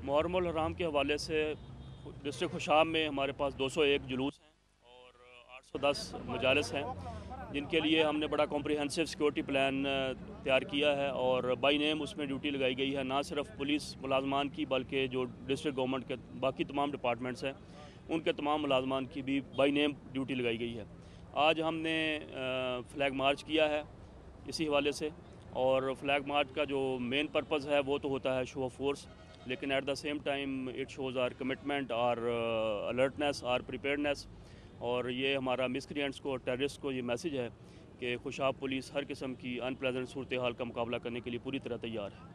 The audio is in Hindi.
मुहर्रम हराम के हवाले से डिस्ट्रिक्ट खुशाब में हमारे पास 201 जुलूस हैं और 810 मजालिस हैं, जिनके लिए हमने बड़ा कॉम्प्रिहेंसिव सिक्योरिटी प्लान तैयार किया है और बाई नेम उसमें ड्यूटी लगाई गई है। ना सिर्फ पुलिस मुलाजमान की बल्कि जो डिस्ट्रिक्ट गवर्नमेंट के बाकी तमाम डिपार्टमेंट्स हैं उनके तमाम मुलाजमान की भी बाई नेम ड्यूटी लगाई गई है। आज हमने फ्लैग मार्च किया है इसी हवाले से, और फ्लैग मार्च का जो मेन पर्पज़ है वो तो होता है शो ऑफ फोर्स, लेकिन at the same time it shows our commitment, our alertness, our preparedness. और ये हमारा मिसक्रिएंट्स को, टेररिस्ट को ये मैसेज है कि खुशाब पुलिस हर किस्म की अनप्लेजेंट सूरत हाल का मुकाबला करने के लिए पूरी तरह तैयार है।